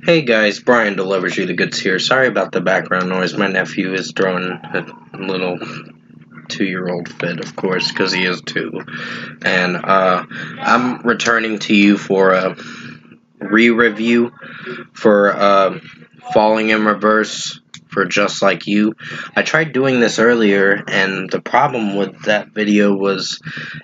Hey guys, Brian delivers you the goods here. Sorry about the background noise. My nephew is throwing a little 2-year-old fit, of course, because he is 2. And I'm returning to you for a re-review for Falling in Reverse for Just Like You. I tried doing this earlier, and the problem with that video was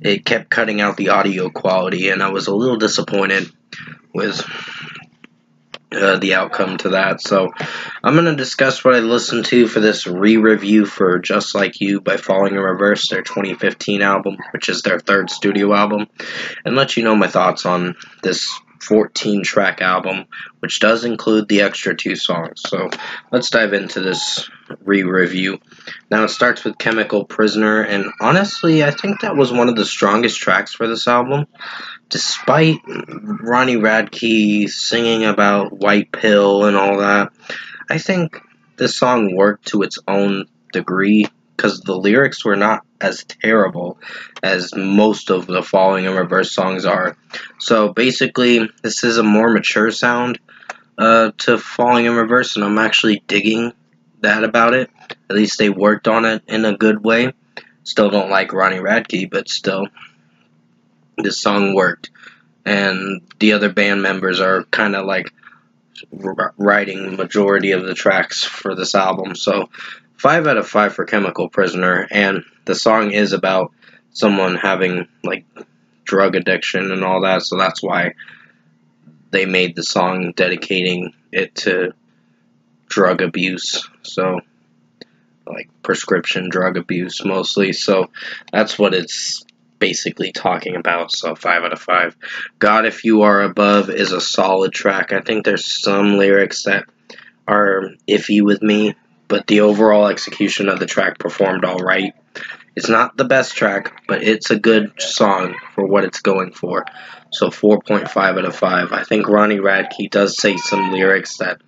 it kept cutting out the audio quality, and I was a little disappointed with the outcome to that. So I'm going to discuss what I listened to for this re-review for Just Like You by Falling in Reverse, their 2015 album, which is their 3rd studio album, and let you know my thoughts on this 14-track album, which does include the extra 2 songs. So let's dive into this re-review. Now it starts with Chemical Prisoner, and honestly I think that was one of the strongest tracks for this album. Despite Ronnie Radke singing about White Pill and all that, I think this song worked to its own degree because the lyrics were not as terrible as most of the Falling in Reverse songs are. So basically, this is a more mature sound to Falling in Reverse, and I'm actually digging that about it. At least they worked on it in a good way. Still don't like Ronnie Radke, but still, this song worked, and the other band members are kind of like writing majority of the tracks for this album. So 5 out of 5 for Chemical Prisoner, and the song is about someone having like drug addiction and all that, so that's why they made the song dedicating it to drug abuse, so like prescription drug abuse mostly. So that's what it's basically talking about. So 5 out of 5. God If You Are Above is a solid track. I think there's some lyrics that are iffy with me, but the overall execution of the track performed alright. It's not the best track, but it's a good song for what it's going for. So 4.5 out of 5. I think Ronnie Radke does say some lyrics that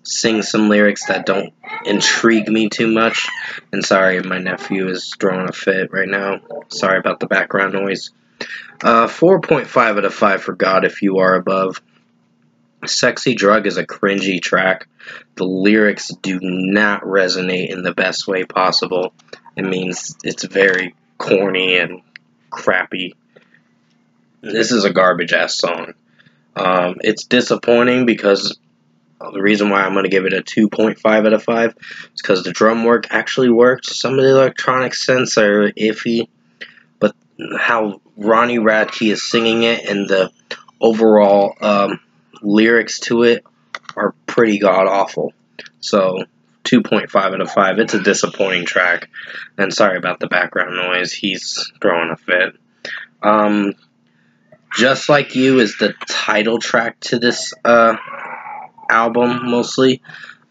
sing some lyrics that don't intrigue me too much. And sorry, my nephew is throwing a fit right now. Sorry about the background noise. 4.5 out of 5 for God If You Are Above. Sexy Drug is a cringy track. The lyrics do not resonate in the best way possible. It means it's very corny and crappy. This is a garbage ass song. It's disappointing because the reason why I'm going to give it a 2.5 out of 5 is because the drum work actually worked. Some of the electronic synths are iffy, but how Ronnie Radke is singing it and the overall lyrics to it are pretty god-awful. So 2.5 out of 5. It's a disappointing track. And sorry about the background noise. He's throwing a fit. Just Like You is the title track to this album, mostly.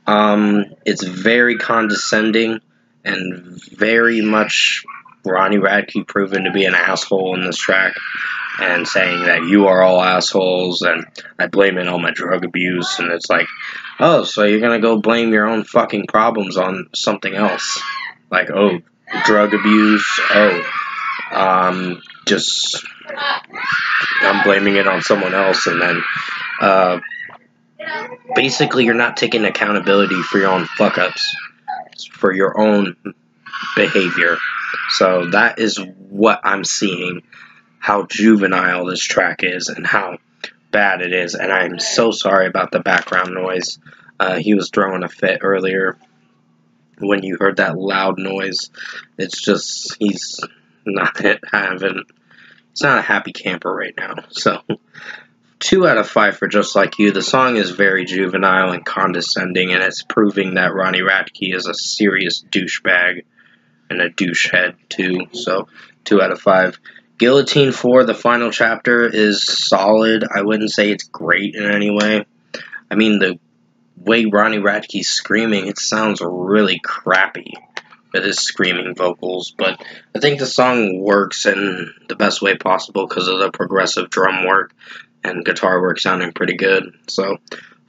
It's very condescending and very much Ronnie Radke proven to be an asshole in this track and saying that you are all assholes and I blame it on my drug abuse, and it's like, oh, so you're gonna go blame your own fucking problems on something else, like, oh, drug abuse, just I'm blaming it on someone else, and then basically you're not taking accountability for your own fuck-ups, for your own behavior. So that is what I'm seeing, how juvenile this track is and how bad it is, and I'm so sorry about the background noise. He was throwing a fit earlier when you heard that loud noise. It's just, he's not a happy camper right now. So 2 out of 5 for Just Like You. The song is very juvenile and condescending, and it's proving that Ronnie Radke is a serious douchebag and a douchehead too. So 2 out of 5. Guillotine 4, the final chapter, is solid. I wouldn't say it's great in any way. I mean, the way Ronnie Radke's screaming, it sounds really crappy with his screaming vocals, but I think the song works in the best way possible because of the progressive drum work and guitar work sounding pretty good. So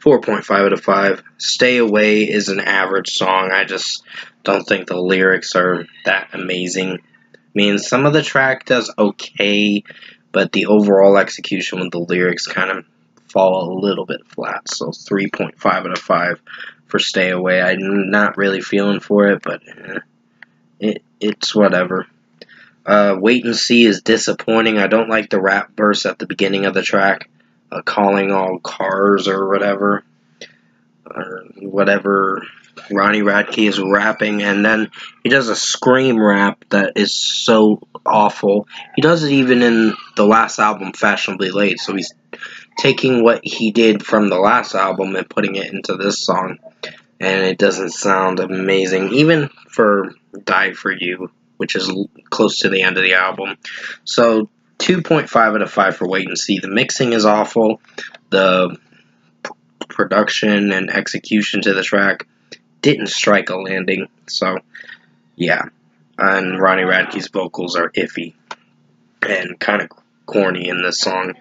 4.5 out of 5. Stay Away is an average song. I just don't think the lyrics are that amazing. I mean, some of the track does okay, but the overall execution with the lyrics kind of fall a little bit flat. So 3.5 out of 5 for Stay Away. I'm not really feeling for it, but it's whatever. Wait and See is disappointing. I don't like the rap verse at the beginning of the track, calling all cars or whatever Ronnie Radke is rapping, and then he does a scream rap that is so awful. He does it even in the last album, Fashionably Late, so he's taking what he did from the last album and putting it into this song, and it doesn't sound amazing, even for Die For You, which is close to the end of the album. So 2.5 out of 5 for Wait and See. The mixing is awful. The production and execution to the track didn't strike a landing. So, yeah. And Ronnie Radke's vocals are iffy and kind of corny in this song.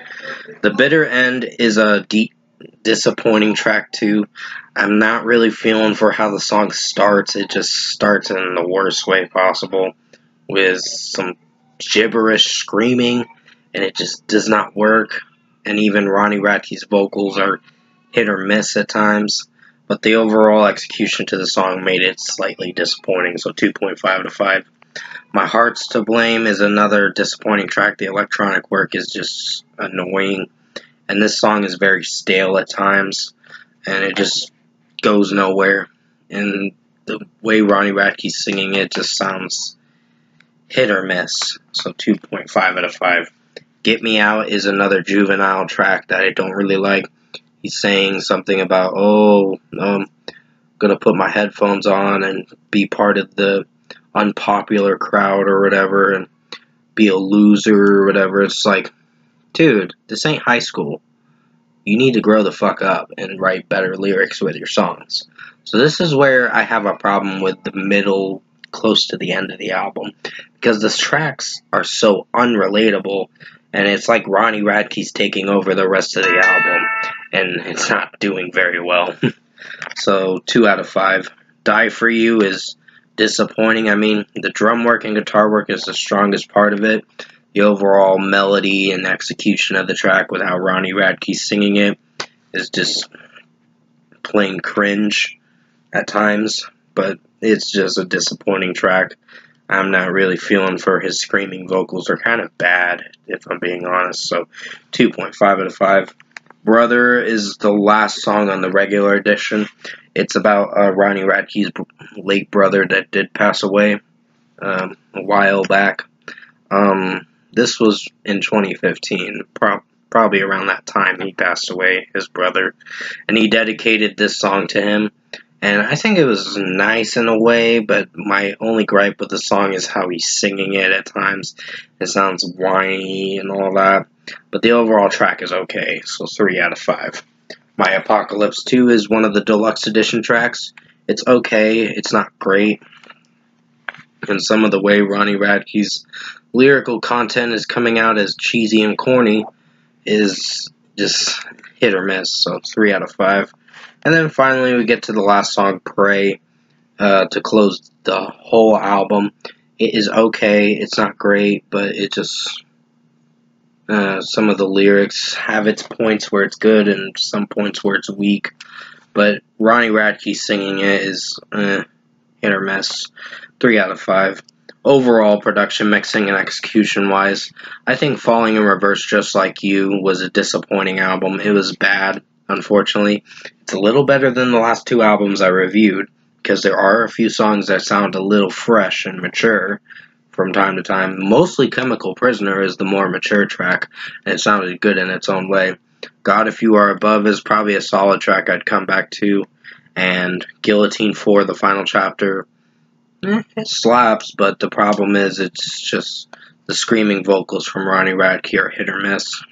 The Bitter End is a disappointing track too. I'm not really feeling for how the song starts. It just starts in the worst way possible with some gibberish screaming, and it just does not work. And even Ronnie Radke's vocals are hit or miss at times, but the overall execution to the song made it slightly disappointing, so 2.5 out of 5. My Heart's to Blame is another disappointing track. The electronic work is just annoying, and this song is very stale at times, and it just goes nowhere, and the way Ronnie Radke's singing it just sounds hit or miss, so 2.5 out of 5. Get Me Out is another juvenile track that I don't really like. He's saying something about, I'm going to put my headphones on and be part of the unpopular crowd or whatever and be a loser or whatever. It's like, dude, this ain't high school. You need to grow the fuck up and write better lyrics with your songs. So this is where I have a problem with the middle, close to the end of the album, because the tracks are so unrelatable, and it's like Ronnie Radke's taking over the rest of the album, and it's not doing very well. So 2 out of 5. Die For You is disappointing. I mean, the drum work and guitar work is the strongest part of it. The overall melody and execution of the track with how Ronnie Radke's singing it is just plain cringe at times, but it's just a disappointing track. I'm not really feeling for his screaming vocals. They're kind of bad, if I'm being honest, so 2.5 out of 5. Brother is the last song on the regular edition. It's about Ronnie Radke's late brother that did pass away a while back. This was in 2015, probably around that time he passed away, his brother, and he dedicated this song to him. And I think it was nice in a way, but my only gripe with the song is how he's singing it at times. It sounds whiny and all that. But the overall track is okay, so 3 out of 5. My Apocalypse 2 is one of the deluxe edition tracks. It's okay, it's not great. And some of the way Ronnie Radke's lyrical content is coming out as cheesy and corny is just hit or miss, so 3 out of 5. And then finally we get to the last song, Pray, to close the whole album. It is okay, it's not great, but it just, some of the lyrics have its points where it's good and some points where it's weak. But Ronnie Radke singing it is hit or miss, 3 out of 5. Overall production, mixing, and execution-wise, I think Falling in Reverse, Just Like You was a disappointing album. It was bad, unfortunately. It's a little better than the last 2 albums I reviewed, because there are a few songs that sound a little fresh and mature from time to time. Mostly Chemical Prisoner is the more mature track, and it sounded good in its own way. God If You Are Above is probably a solid track I'd come back to, and Guillotine 4, the final chapter, it slaps, but the problem is it's just the screaming vocals from Ronnie Radke are hit or miss.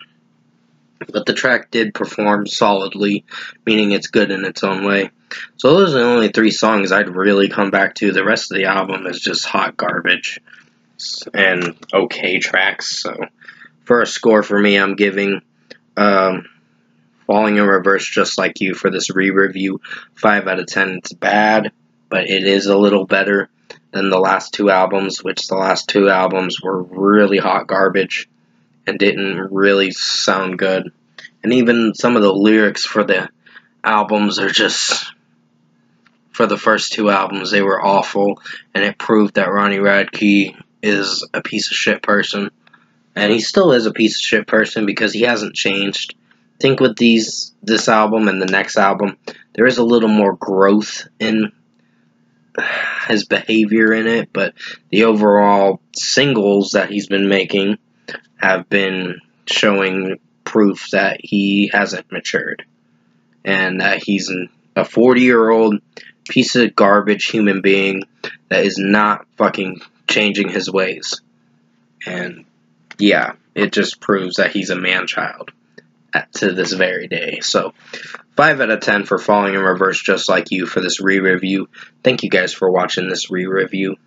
But the track did perform solidly, meaning it's good in its own way. So those are the only 3 songs I'd really come back to. The rest of the album is just hot garbage and okay tracks. So for a score for me, I'm giving Falling in Reverse, Just Like You for this re-review 5 out of 10. It's bad, but it is a little better than the last 2 albums, which the last 2 albums were really hot garbage and didn't really sound good. And even some of the lyrics for the albums are just, for the first two albums, they were awful, and it proved that Ronnie Radke is a piece of shit person. And he still is a piece of shit person because he hasn't changed. I think with this album and the next album, there is a little more growth in his behavior in it, but the overall singles that he's been making have been showing proof that he hasn't matured, and that he's a 40-year-old piece of garbage human being that is not fucking changing his ways. And yeah, it just proves that he's a man-child to this very day. So 5 out of 10 for Falling in Reverse Just Like You for this re-review. Thank you guys for watching this re-review.